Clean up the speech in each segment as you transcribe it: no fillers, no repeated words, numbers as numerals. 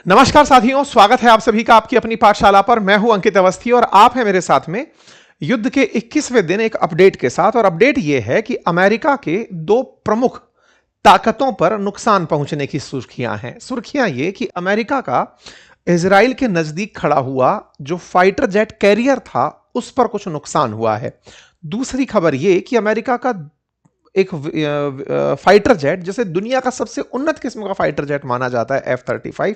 नमस्कार साथियों, स्वागत है आप सभी का आपकी अपनी पाठशाला पर। मैं हूं अंकित अवस्थी और आप हैं मेरे साथ में युद्ध के 21वें दिन एक अपडेट के साथ। और अपडेट यह है कि अमेरिका के दो प्रमुख ताकतों पर नुकसान पहुंचने की सुर्खियां हैं। सुर्खियां ये कि अमेरिका का इजराइल के नजदीक खड़ा हुआ जो फाइटर जेट कैरियर था उस पर कुछ नुकसान हुआ है। दूसरी खबर यह कि अमेरिका का एक फाइटर जेट, जिसे दुनिया का सबसे उन्नत किस्म का फाइटर जेट माना जाता है F-35,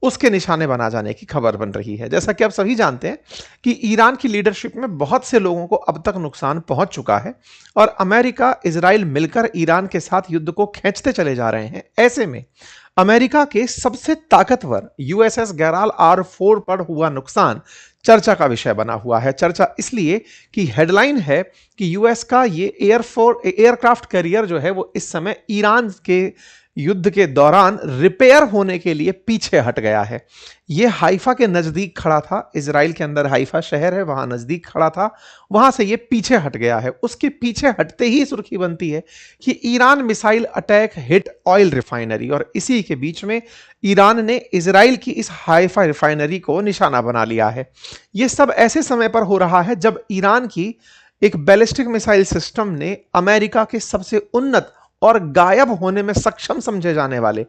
उसके निशाने बना जाने की खबर बन रही है। जैसा कि आप सभी जानते हैं कि ईरान की लीडरशिप में बहुत से लोगों को अब तक नुकसान पहुंच चुका है और अमेरिका इजराइल मिलकर ईरान के साथ युद्ध को खींचते चले जा रहे हैं। ऐसे में अमेरिका के सबसे ताकतवर USS गैराल R4 पर हुआ नुकसान चर्चा का विषय बना हुआ है। चर्चा इसलिए कि हेडलाइन है कि यूएस का ये एयरक्राफ्ट कैरियर जो है वो इस समय ईरान के युद्ध के दौरान रिपेयर होने के लिए पीछे हट गया है। यह हाइफा के नजदीक खड़ा था, इजराइल के अंदर हाइफा शहर है, वहां नजदीक खड़ा था, वहां से यह पीछे हट गया है। उसके पीछे हटते ही सुर्खी बनती है कि Iran missile attack hit oil refinery, और इसी के बीच में ईरान ने इजराइल की इस हाइफा रिफाइनरी को निशाना बना लिया है। यह सब ऐसे समय पर हो रहा है जब ईरान की एक बैलिस्टिक मिसाइल सिस्टम ने अमेरिका के सबसे उन्नत और गायब होने में सक्षम समझे जाने वाले,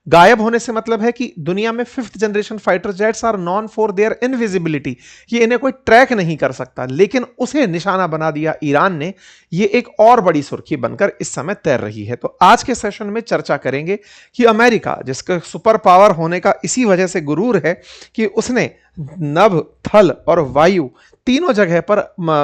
गायब होने से मतलब है कि दुनिया में 5th generation fighter jets are known for their invisibility, ये इन्हें कोई ट्रैक नहीं कर सकता, लेकिन उसे निशाना बना दिया ईरान ने। ये एक और बड़ी सुर्खी बनकर इस समय तैर रही है। तो आज के सेशन में चर्चा करेंगे कि अमेरिका, जिसका सुपर पावर होने का इसी वजह से गुरूर है कि उसने नभ, थल और वायु तीनों जगह पर,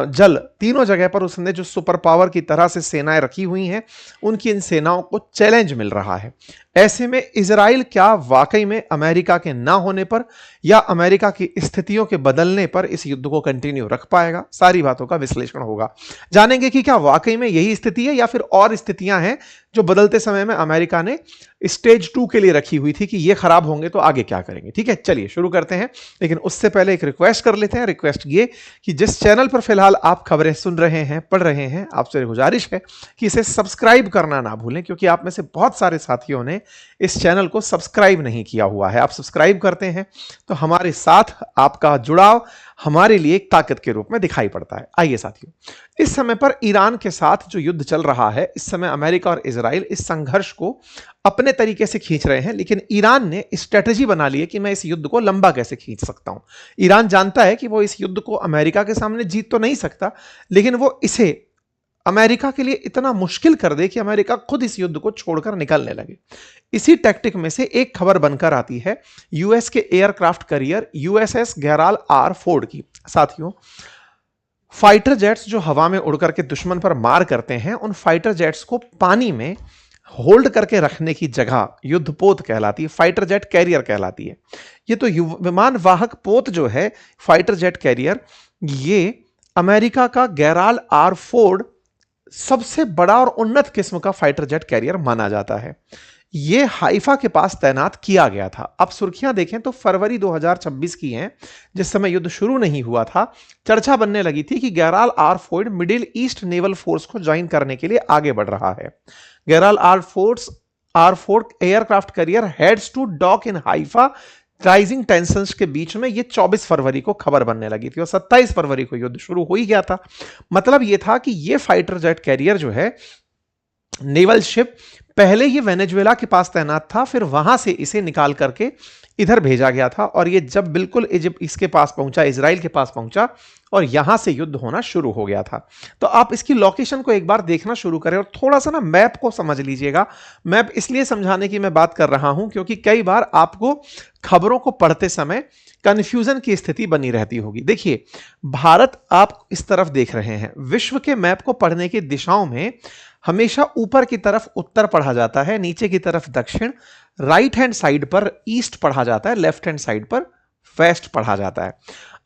जल तीनों जगह पर उसने जो सुपर पावर की तरह से सेनाएं रखी हुई हैं, उनकी इन सेनाओं को चैलेंज मिल रहा है। ऐसे में इजराइल क्या वाकई में अमेरिका के ना होने पर या अमेरिका की स्थितियों के बदलने पर इस युद्ध को कंटिन्यू रख पाएगा? सारी बातों का विश्लेषण होगा। जानेंगे कि क्या वाकई में यही स्थिति है या फिर और स्थितियां हैं जो बदलते समय में अमेरिका ने स्टेज 2 के लिए रखी हुई थी कि ये खराब होंगे तो आगे क्या करेंगे। ठीक है, चलिए शुरू करते हैं। लेकिन उससे पहले एक रिक्वेस्ट कर लेते हैं। रिक्वेस्ट ये कि जिस चैनल पर फिलहाल आप खबरें सुन रहे हैं, पढ़ रहे हैं, आपसे गुजारिश है कि इसे सब्सक्राइब करना ना भूलें, क्योंकि आप में से बहुत सारे साथियों ने इस चैनल को सब्सक्राइब नहीं किया हुआ है। आप सब्सक्राइब करते हैं तो हमारे साथ आपका जुड़ाव हमारे लिए एक ताकत के रूप में दिखाई पड़ता है। आइए साथियों, इस समय पर ईरान के साथ जो युद्ध चल रहा है, इस समय अमेरिका और इजराइल इस संघर्ष को अपने तरीके से खींच रहे हैं, लेकिन ईरान ने स्ट्रेटजी बना ली है कि मैं इस युद्ध को लंबा कैसे खींच सकता हूं। ईरान जानता है कि वो इस युद्ध को अमेरिका के सामने जीत तो नहीं सकता, लेकिन वो इसे अमेरिका के लिए इतना मुश्किल कर दे कि अमेरिका खुद इस युद्ध को छोड़कर निकलने लगे। इसी टैक्टिक में से एक खबर बनकर आती है यूएस के एयरक्राफ्ट कैरियर USS गैराल R4 की। साथियों, फाइटर जेट्स जो हवा में उड़कर के दुश्मन पर मार करते हैं, उन फाइटर जेट्स को पानी में होल्ड करके रखने की जगह युद्धपोत कहलाती है, फाइटर जेट कैरियर कहलाती है। ये तो विमान वाहक पोत जो है फाइटर जेट कैरियर, ये अमेरिका का गैराल R4 सबसे बड़ा और उन्नत किस्म का फाइटर जेट कैरियर माना जाता है। यह हाइफा के पास तैनात किया गया था। अब सुर्खियां देखें तो फरवरी 2026 की हैं, जिस समय युद्ध शुरू नहीं हुआ था। चर्चा बनने लगी थी कि गैराल R4 Middle East naval force को ज्वाइन करने के लिए आगे बढ़ रहा है। गैराल R4 aircraft carrier heads to dock in Haifa rising tensions के बीच में ये 24 फरवरी को खबर बनने लगी थी और 27 फरवरी को युद्ध शुरू हो ही गया था। मतलब ये था कि ये फाइटर जेट कैरियर जो है, नेवल शिप, पहले ये वेनेजुएला के पास तैनात था, फिर वहां से इसे निकाल करके इधर भेजा गया था और ये जब बिल्कुल इजिप्ट इसके पास पहुंचा, इजराइल के पास पहुंचा और यहां से युद्ध होना शुरू हो गया था। तो आप इसकी लोकेशन को एक बार देखना शुरू करें और थोड़ा सा ना मैप को समझ लीजिएगा। मैप इसलिए समझाने की मैं बात कर रहा हूं क्योंकि कई बार आपको खबरों को पढ़ते समय कंफ्यूजन की स्थिति बनी रहती होगी। देखिए, भारत आप इस तरफ देख रहे हैं। विश्व के मैप को पढ़ने की दिशाओं में हमेशा ऊपर की तरफ उत्तर पढ़ा जाता है, नीचे की तरफ दक्षिण, राइट हैंड साइड पर ईस्ट पढ़ा जाता है, लेफ्ट हैंड साइड पर वेस्ट पढ़ा जाता है।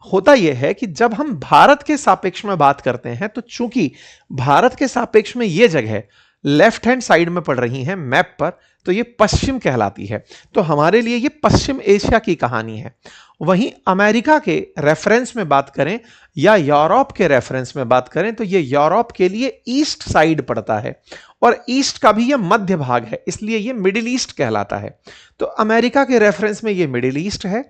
होता यह है कि जब हम भारत के सापेक्ष में बात करते हैं तो चूंकि भारत के सापेक्ष में यह जगह लेफ्ट हैंड साइड में पड़ रही हैं मैप पर, तो ये पश्चिम कहलाती है। तो हमारे लिए ये पश्चिम एशिया की कहानी है। वहीं अमेरिका के रेफरेंस में बात करें या यूरोप के रेफरेंस में बात करें तो ये यूरोप के लिए ईस्ट साइड पड़ता है और ईस्ट का भी ये मध्य भाग है, इसलिए ये मिडिल ईस्ट कहलाता है। तो अमेरिका के रेफरेंस में ये मिडिल ईस्ट है,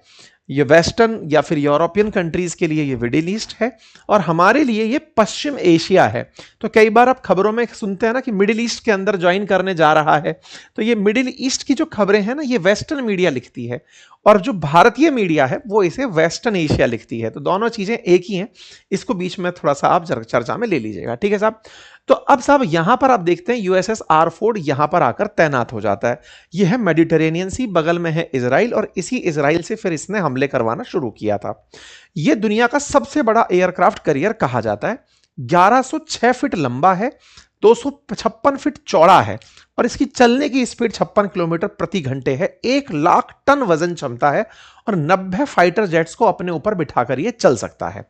ये वेस्टर्न या फिर यूरोपियन कंट्रीज के लिए ये मिडिल ईस्ट है और हमारे लिए ये पश्चिम एशिया है। तो कई बार आप खबरों में सुनते हैं ना कि मिडिल ईस्ट के अंदर ज्वाइन करने जा रहा है, तो ये मिडिल ईस्ट की जो खबरें हैं ना ये वेस्टर्न मीडिया लिखती है और जो भारतीय मीडिया है वो इसे वेस्टर्न एशिया लिखती है। तो दोनों चीजें एक ही हैं, इसको बीच में थोड़ा सा आप चर्चा में ले लीजिएगा, ठीक है साहब। तो अब साहब यहां पर आप देखते हैं यूएसएस आरफोर्ड यहां पर आकर तैनात हो जाता है। यह है मेडिटेरेनियन सी, बगल में है इजराइल और इसी इजराइल से फिर इसने हमले करवाना शुरू किया था। यह दुनिया का सबसे बड़ा एयरक्राफ्ट कैरियर कहा जाता है। 1106 फीट लंबा है, 256 फीट चौड़ा है और इसकी चलने की स्पीड 56 किलोमीटर प्रति घंटे है। 1 लाख टन वजन क्षमता है और 90 फाइटर जेट्स को अपने ऊपर बिठाकर यह चल सकता है।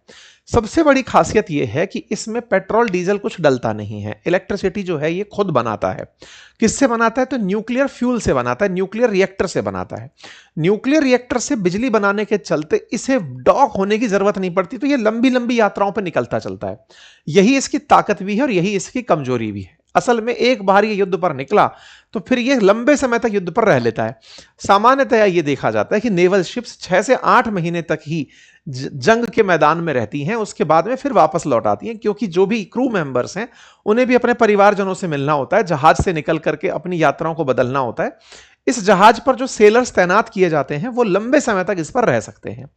सबसे बड़ी खासियत यह है कि इसमें पेट्रोल डीजल कुछ डलता नहीं है, इलेक्ट्रिसिटी जो है ये खुद बनाता है। किससे बनाता है? तो न्यूक्लियर फ्यूल से बनाता है, न्यूक्लियर रिएक्टर से बनाता है। न्यूक्लियर रिएक्टर से बिजली बनाने के चलते इसे डॉक होने की जरूरत नहीं पड़ती, तो ये लंबी लंबी यात्राओं पर निकलता चलता है। यही इसकी ताकत भी है और यही इसकी कमजोरी भी है। असल में एक बार ये युद्ध पर निकला तो फिर ये लंबे समय तक युद्ध पर रह लेता है। सामान्यतया ये देखा जाता है कि नेवल शिप्स 6 से 8 महीने तक ही जंग के मैदान में रहती हैं, उसके बाद में फिर वापस लौट आती हैं, क्योंकि जो भी क्रू मेंबर्स हैं उन्हें भी अपने परिवारजनों से मिलना होता है, जहाज से निकल करके अपनी यात्राओं को बदलना होता है। इस जहाज पर जो सेलर्स तैनात किए जाते हैं वो लंबे समय तक इस पर रह सकते हैं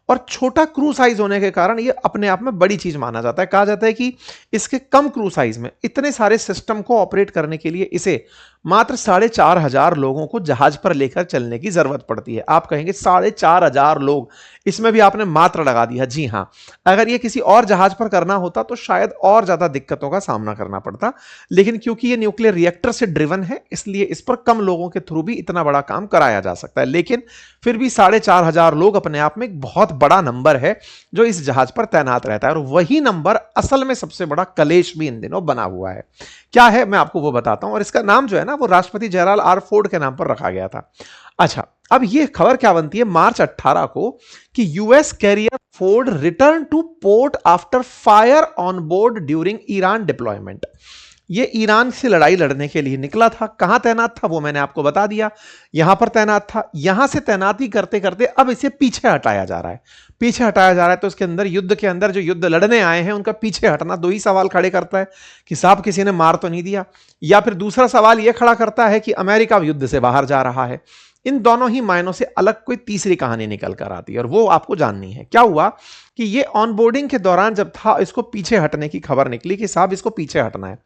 और छोटा क्रू साइज होने के कारण ये अपने आप में बड़ी चीज माना जाता है। कहा जाता है कि इसके कम क्रू साइज में इतने सारे सिस्टम को ऑपरेट करने के लिए इसे मात्र 4,500 लोगों को जहाज पर लेकर चलने की जरूरत पड़ती है। आप कहेंगे 4,500 लोग, इसमें भी आपने मात्र लगा दिया। जी हां, अगर ये किसी और जहाज पर करना होता तो शायद और ज्यादा दिक्कतों का सामना करना पड़ता, लेकिन क्योंकि ये न्यूक्लियर रिएक्टर से ड्रिवन है इसलिए इस पर कम लोगों के थ्रू भी इतना बड़ा काम कराया जा सकता है। लेकिन फिर भी 4,500 लोग अपने आप में एक बहुत बड़ा नंबर है जो इस जहाज पर तैनात रहता है और वही नंबर असल में सबसे बड़ा कलेश भी इन दिनों बना हुआ है। क्या है मैं आपको वो बताता हूं, और इसका नाम जो है ना वो राष्ट्रपति जेराल्ड आर फोर्ड के नाम पर रखा गया था। अच्छा, अब ये खबर क्या बनती है मार्च 18 को कि US carrier Ford return to port after fire on board during Iran deployment. ये ईरान से लड़ाई लड़ने के लिए निकला था। कहां तैनात था वो मैंने आपको बता दिया, यहां पर तैनात था। यहां से तैनाती करते करते अब इसे पीछे हटाया जा रहा है, पीछे हटाया जा रहा है। तो उसके अंदर युद्ध के अंदर जो युद्ध लड़ने आए हैं उनका पीछे हटना दो ही सवाल खड़े करता है कि साहब किसी ने मार तो नहीं दिया, या फिर दूसरा सवाल यह खड़ा करता है कि अमेरिका युद्ध से बाहर जा रहा है। इन दोनों ही मायनों से अलग कोई तीसरी कहानी निकल कर आती है और वो आपको जाननी है। क्या हुआ कि ये ऑनबोर्डिंग के दौरान जब था इसको पीछे हटने की खबर निकली कि साहब इसको पीछे हटना है,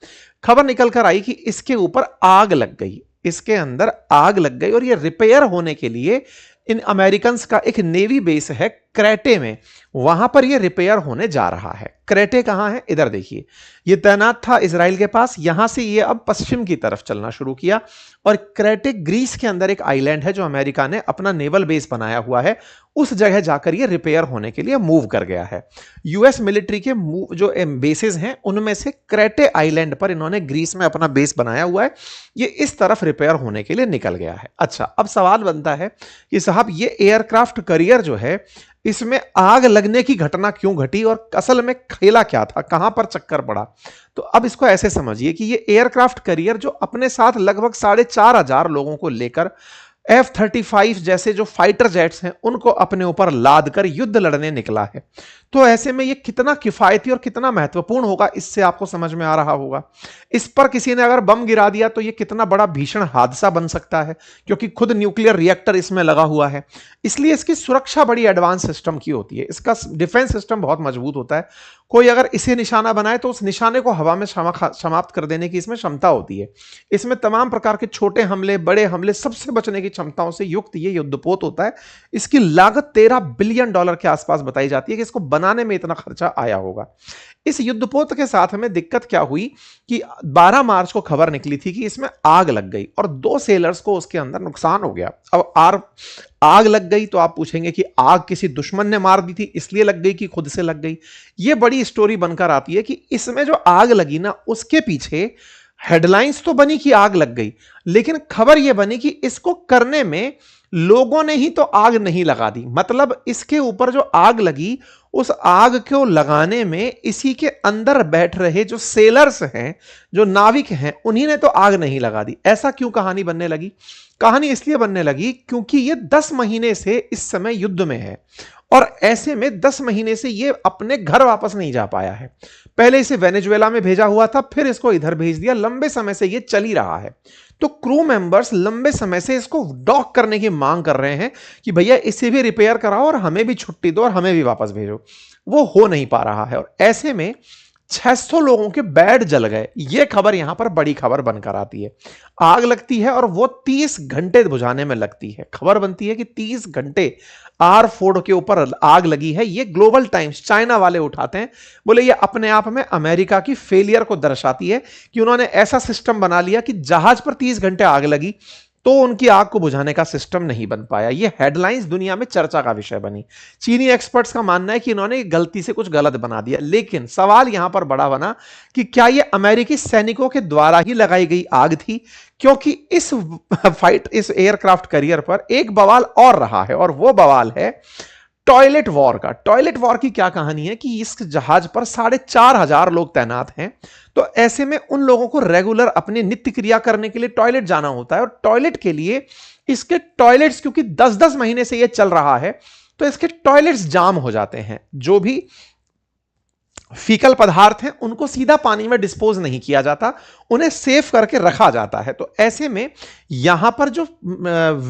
खबर निकल कर आई कि इसके ऊपर आग लग गई, इसके अंदर आग लग गई और ये रिपेयर होने के लिए इन अमेरिकन का एक नेवी बेस है क्रेटे में, वहां पर यह रिपेयर होने जा रहा है। क्रेटे कहां है? इधर देखिए, यह तैनात था इजराइल के पास, यहां से यह अब पश्चिम की तरफ चलना शुरू किया और क्रेटे ग्रीस के अंदर एक आइलैंड है जो अमेरिका ने अपना नेवल बेस बनाया हुआ है, उस जगह जाकर यह रिपेयर होने के लिए मूव कर गया है। यूएस मिलिट्री के जो बेसेस हैं उनमें से क्रेटे आइलैंड पर इन्होंने ग्रीस में अपना बेस बनाया हुआ है, ये इस तरफ रिपेयर होने के लिए निकल गया है। अच्छा, अब सवाल बनता है कि साहब ये एयरक्राफ्ट कैरियर जो है इसमें आग लगने की घटना क्यों घटी और असल में खेला क्या था, कहां पर चक्कर पड़ा? तो अब इसको ऐसे समझिए कि ये एयरक्राफ्ट कैरियर जो अपने साथ लगभग 4,500 लोगों को लेकर F-35 जैसे जो फाइटर जेट्स हैं उनको अपने ऊपर लाद कर युद्ध लड़ने निकला है, तो ऐसे में ये कितना किफायती और कितना महत्वपूर्ण होगा इससे आपको समझ में आ रहा होगा। इस पर किसी ने अगर बम गिरा दिया तो ये कितना बड़ा भीषण हादसा बन सकता है, क्योंकि खुद न्यूक्लियर रिएक्टर इसमें लगा हुआ है, इसलिए इसकी सुरक्षा बड़ी एडवांस सिस्टम की होती है, इसका डिफेंस सिस्टम बहुत मजबूत होता है। कोई अगर इसे निशाना बनाए तो उस निशाने को हवा में समाप्त कर देने की इसमें क्षमता होती है। इसमें तमाम प्रकार के छोटे हमले, बड़े हमले, सबसे बचने की क्षमताओं से युक्त ये युद्धपोत होता है। इसकी लागत $13 बिलियन के आसपास बताई जाती है कि इसको बनाने में इतना खर्चा आया होगा। इस युद्धपोत के साथ हमें दिक्कत क्या हुई कि 12 मार्च को खबर निकली थी कि इसमें आग लग गई और 2 सेलर्स को उसके अंदर नुकसान हो गया। अब आग लग गई तो आप पूछेंगे कि आग किसी दुश्मन ने मार दी थी इसलिए लग गई कि खुद से लग गई? ये बड़ी स्टोरी बनकर आती है कि इसमें जो आग लगी ना उसके पीछे हेडलाइंस तो बनी कि आग लग गई, लेकिन खबर यह बनी कि इसको करने में लोगों ने ही तो आग नहीं लगा दी। मतलब इसके ऊपर जो आग लगी, उस आग को लगाने में इसी के अंदर बैठ रहे जो सेलर्स हैं, जो नाविक हैं, उन्हीं ने तो आग नहीं लगा दी। ऐसा क्यों कहानी बनने लगी? कहानी इसलिए बनने लगी क्योंकि ये 10 महीने से इस समय युद्ध में है और ऐसे में 10 महीने से ये अपने घर वापस नहीं जा पाया है। पहले इसे वेनेजुएला में भेजा हुआ था, फिर इसको इधर भेज दिया। लंबे समय से ये चल ही रहा है। तो क्रू मेंबर्स लंबे समय से इसको डॉक करने की मांग कर रहे हैं कि भैया इसे भी रिपेयर कराओ और हमें भी छुट्टी दो और हमें भी वापस भेजो। वो हो नहीं पा रहा है और ऐसे में 600 लोगों के बेड जल गए। यह खबर यहां पर बड़ी खबर बनकर आती है। आग लगती है और वो 30 घंटे बुझाने में लगती है। खबर बनती है कि 30 घंटे R4 के ऊपर आग लगी है। ये ग्लोबल टाइम्स, चाइना वाले उठाते हैं, बोले ये अपने आप में अमेरिका की फेलियर को दर्शाती है कि उन्होंने ऐसा सिस्टम बना लिया कि जहाज पर 30 घंटे आग लगी तो उनकी आग को बुझाने का सिस्टम नहीं बन पाया। ये हेडलाइंस दुनिया में चर्चा का विषय बनी। चीनी एक्सपर्ट्स का मानना है कि इन्होंने गलती से कुछ गलत बना दिया, लेकिन सवाल यहां पर बड़ा बना कि क्या ये अमेरिकी सैनिकों के द्वारा ही लगाई गई आग थी? क्योंकि इस एयरक्राफ्ट कैरियर पर एक बवाल और रहा है और वो बवाल है टॉयलेट वॉर का। टॉयलेट वॉर की क्या कहानी है कि इस जहाज पर 4,500 लोग तैनात हैं। तो ऐसे में उन लोगों को रेगुलर अपनी नित्य क्रिया करने के लिए टॉयलेट जाना होता है और टॉयलेट के लिए इसके टॉयलेट्स, क्योंकि 10-10 महीने से यह चल रहा है, तो इसके टॉयलेट्स जाम हो जाते हैं। जो भी फीकल पदार्थ हैं उनको सीधा पानी में डिस्पोज नहीं किया जाता, उन्हें सेव करके रखा जाता है। तो ऐसे में यहां पर जो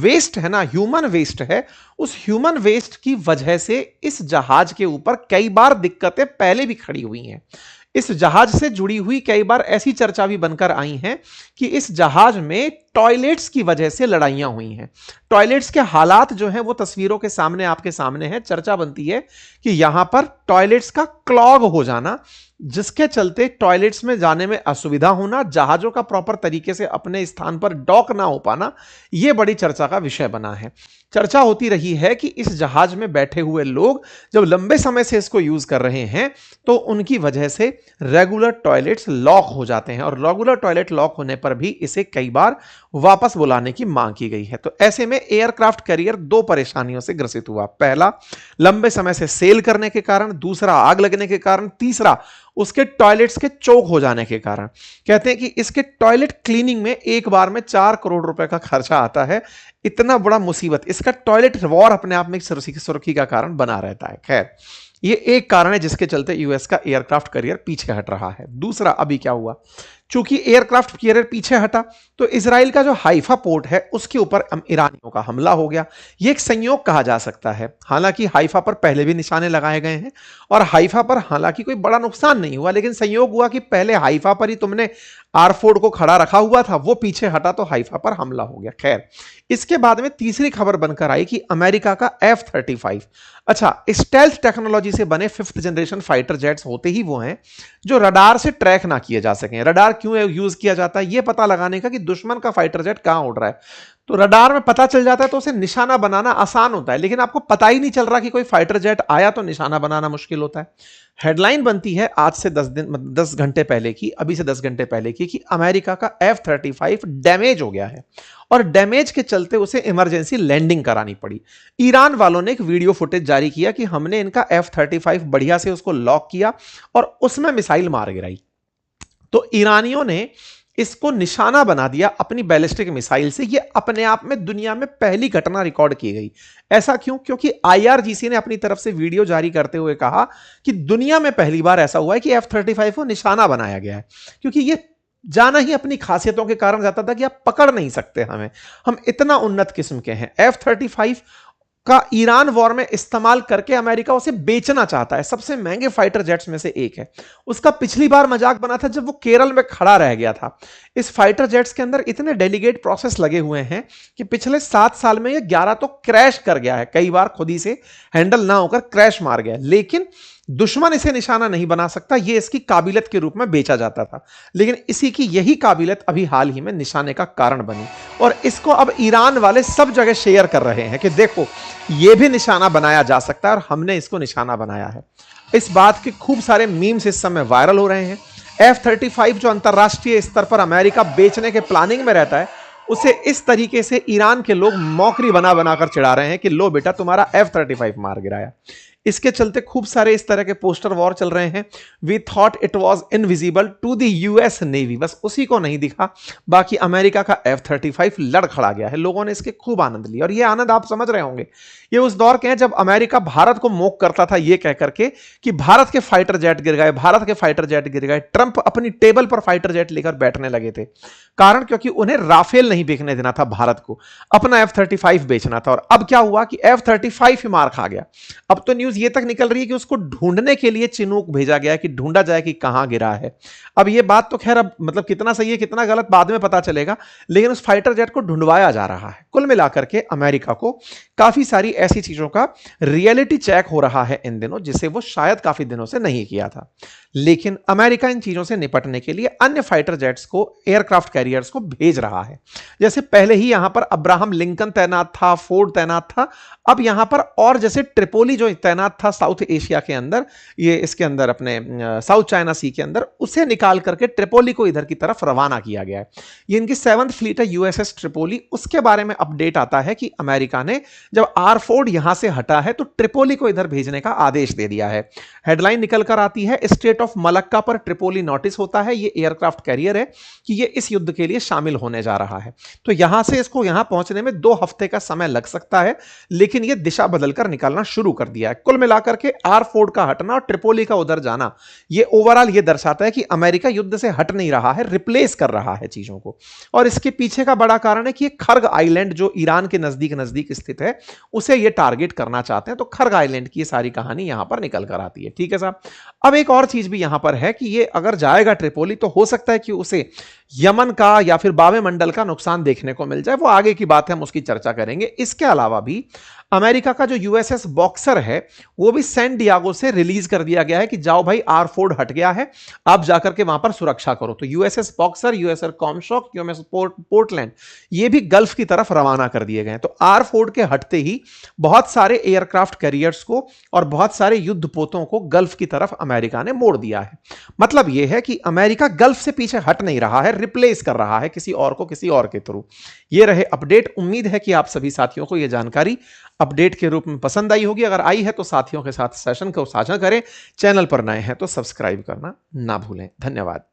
वेस्ट है ना, ह्यूमन वेस्ट है, उस ह्यूमन वेस्ट की वजह से इस जहाज के ऊपर कई बार दिक्कतें पहले भी खड़ी हुई हैं। इस जहाज से जुड़ी हुई कई बार ऐसी चर्चा भी बनकर आई हैं कि इस जहाज में टॉयलेट्स की वजह से लड़ाइयां हुई हैं। टॉयलेट्स के हालात जो हैं वो तस्वीरों के सामने, आपके सामने है। चर्चा बनती है कि यहां पर टॉयलेट्स का क्लॉग हो जाना, जिसके चलते टॉयलेट्स में जाने में असुविधा होना, जहाजों का प्रॉपर तरीके से अपने स्थान पर डॉक ना हो पाना, यह बड़ी चर्चा का विषय बना है। चर्चा होती रही है कि इस जहाज में बैठे हुए लोग जब लंबे समय से इसको यूज कर रहे हैं तो उनकी वजह से रेगुलर टॉयलेट्स लॉक हो जाते हैं और रेगुलर टॉयलेट लॉक होने पर भी इसे कई बार वापस बुलाने की मांग की गई है। तो ऐसे में एयरक्राफ्ट कैरियर 2 परेशानियों से ग्रसित हुआ। पहला, लंबे समय से सेल करने के कारण, दूसरा आग लगने के कारण, तीसरा उसके टॉयलेट्स के चोक हो जाने के कारण। कहते हैं कि इसके टॉयलेट क्लीनिंग में एक बार में 4 करोड़ रुपए का खर्चा आता है। इतना बड़ा मुसीबत, इसका टॉयलेट वॉर अपने आप में एक सुर्खी का कारण बना रहता है। खैर, ये एक कारण है जिसके चलते यूएस का एयरक्राफ्ट कैरियर पीछे हट रहा है। दूसरा, अभी क्या हुआ, चूंकि एयरक्राफ्ट कैरियर पीछे हटा तो इजराइल का जो हाइफा पोर्ट है उसके ऊपर ईरानियों का हमला हो गया। यह एक संयोग कहा जा सकता है। हालांकि हाइफा पर पहले भी निशाने लगाए गए हैं और हाइफा पर हालांकि कोई बड़ा नुकसान नहीं हुआ, लेकिन संयोग हुआ कि पहले हाइफा पर ही तुमने R4 को खड़ा रखा हुआ था, वो पीछे हटा तो हाइफा पर हमला हो गया। खैर, इसके बाद में तीसरी खबर बनकर आई कि अमेरिका का F-35, अच्छा, स्टेल्थ टेक्नोलॉजी से बने 5th जनरेशन फाइटर जेट्स होते ही वो हैं जो रडार से ट्रैक ना किए जा सकें। रडार क्यों यूज किया जाता है? यह पता लगाने का कि दुश्मन का फाइटर जेट कहां उड़ रहा है। तो रडार में पता चल जाता है तो उसे निशाना बनाना आसान होता है, लेकिन आपको पता ही नहीं चल रहा कि कोई फाइटर जेट आया तो निशाना बनाना मुश्किल होता है। हेडलाइन बनती है आज से 10 घंटे पहले की, अभी से 10 घंटे पहले की, कि अमेरिका का F-35 डैमेज हो गया है और डैमेज के चलते उसे इमरजेंसी लैंडिंग करानी पड़ी। ईरान वालों ने एक वीडियो फुटेज जारी किया कि हमने इनका F-35 बढ़िया से उसको लॉक किया और उसमें मिसाइल मार गिराई। तो ईरानियों ने इसको निशाना बना दिया अपनी बैलिस्टिक मिसाइल से। यह अपने आप में दुनिया में पहली घटना रिकॉर्ड की गई। ऐसा क्यों? क्योंकि IRGC ने अपनी तरफ से वीडियो जारी करते हुए कहा कि दुनिया में पहली बार ऐसा हुआ है कि F-35 को निशाना बनाया गया है, क्योंकि यह जाना ही अपनी खासियतों के कारण जाता था कि आप पकड़ नहीं सकते हमें, हम इतना उन्नत किस्म के हैं। F-35 का ईरान वॉर में इस्तेमाल करके अमेरिका उसे बेचना चाहता है। सबसे महंगे फाइटर जेट्स में से एक है। उसका पिछली बार मजाक बना था जब वो केरल में खड़ा रह गया था। इस फाइटर जेट्स के अंदर इतने डेलीगेट प्रोसेस लगे हुए हैं कि पिछले 7 साल में ये 11 तो क्रैश कर गया है, कई बार खुद ही से हैंडल ना होकर क्रैश मार गया। लेकिन दुश्मन इसे निशाना नहीं बना सकता, यह इसकी काबिलियत के रूप में बेचा जाता था। लेकिन इसी की यही काबिलियत अभी हाल ही में निशाने का कारण बनी और इसको अब ईरान वाले सब जगह शेयर कर रहे हैं कि देखो यह भी निशाना बनाया जा सकता है और हमने इसको निशाना बनाया है। इस बात के खूब सारे मीम्स इस समय वायरल हो रहे हैं। F-35 जो अंतरराष्ट्रीय स्तर पर अमेरिका बेचने के प्लानिंग में रहता है, उसे इस तरीके से ईरान के लोग मौकरी बना बनाकर चिढ़ा रहे हैं कि लो बेटा तुम्हारा F-35 मार गिराया। इसके चलते खूब सारे इस तरह के पोस्टर वॉर चल रहे हैं। We thought it was invisible to the US navy, बस उसी को नहीं दिखा, बाकी अमेरिका का F-35 लड़ खड़ा गया है। लोगों ने इसके खूब आनंद लिया, और ये आनंद आप समझ रहे होंगे, ये उस दौर के हैं जब अमेरिका भारत को मोक करता था ये कह करके कि भारत के फाइटर जेट गिर गए, भारत के फाइटर जेट गिर गए। ट्रंप अपनी टेबल पर फाइटर जेट लेकर बैठने लगे थे, कारण क्योंकि उन्हें राफेल नहीं बेचने देना था भारत को, अपना F-35 बेचना था। और अब क्या हुआ कि F-35 ही मार खा गया। अब तो न्यूज ये तक निकल रही है कि उसको ढूंढने के लिए चिनूक भेजा गया है कि ढूंढा जाए कि कहां गिरा है। अब ये बात तो खैर अब मतलब कितना सही है कितना गलत बाद में पता चलेगा, लेकिन उस फाइटर जेट को ढूंढवाया जा रहा है। कुल मिलाकर के अमेरिका को काफी सारी ऐसी चीजों का रियलिटी चेक हो रहा है इन दिनों, जिसे वो शायद काफी दिनों से नहीं किया था। लेकिन अमेरिका इन चीजों से निपटने के लिए अन्य फाइटर जेट्स को, एयरक्राफ्ट कैरियर्स को भेज रहा है। जैसे पहले ही यहां पर अब्राहम लिंकन तैनात था, फोर्ड तैनात था, अब यहां पर और जैसे ट्रिपोली जो तैनात था साउथ एशिया के अंदर, ये इसके अंदर अपने साउथ चाइना सी के अंदर, उसे निकाल करके ट्रिपोली को इधर की तरफ रवाना किया गया है। ये इनकी 7th फ्लीट है यूएसएस ट्रिपोली। उसके बारे में अपडेट आता है कि अमेरिका ने जब फोर्ड यहां से हटा है तो ट्रिपोली को इधर भेजने का आदेश दे दिया है। हेडलाइन निकल कर आती है, स्टेट ऑफ मलक्का पर ट्रिपोली नोटिस होता है। ये एयरक्राफ्ट कैरियर है कि ये इस युद्ध के लिए शामिल होने जा रहा है। तो यहां से इसको यहां पहुंचने में 2 हफ्ते का समय लग सकता है, लेकिन ये दिशा बदलकर निकलना शुरू कर दिया है। कुल मिलाकर के फोर्ड का हटना और ट्रिपोली का उधर जाना, ये ओवरऑल ये दर्शाता है कि अमेरिका युद्ध से हट नहीं रहा है, रिप्लेस कर रहा है चीजों को। और इसके पीछे का बड़ा कारण है कि खर्ग आइलैंड जो ईरान के नजदीक नजदीक स्थित है, उसे ये टारगेट करना चाहते हैं। तो खर्ग आइलैंड की सारी कहानी यहां पर निकल कर आती है। ठीक है साहब। अब एक और चीज भी यहां पर है कि ये अगर जाएगा ट्रिपोली तो हो सकता है कि उसे यमन का या फिर बाबे मंडल का नुकसान देखने को मिल जाए। वो आगे की बात है, हम उसकी चर्चा करेंगे। इसके अलावा भी अमेरिका का जो यूएसएस बॉक्सर है वो भी सैन डियागो से रिलीज कर दिया गया है कि जाओ भाई फोर्ड हट गया है, आप जाकर के वहां पर सुरक्षा करो। तो USS Boxer, USS Comstock, USS Portland, ये भी गल्फ की तरफ रवाना कर दिए गए हैं। तो फोर्ड के हटते ही बहुत सारे एयरक्राफ्ट कैरियर्स को और बहुत सारे युद्धपोतों को गल्फ की तरफ अमेरिका ने मोड़ दिया है। मतलब यह है कि अमेरिका गल्फ से पीछे हट नहीं रहा है, रिप्लेस कर रहा है किसी और को किसी और के थ्रू। ये रहे अपडेट। उम्मीद है कि आप सभी साथियों को यह जानकारी अपडेट के रूप में पसंद आई होगी। अगर आई है तो साथियों के साथ सेशन को साझा करें। चैनल पर नए हैं तो सब्सक्राइब करना ना भूलें। धन्यवाद।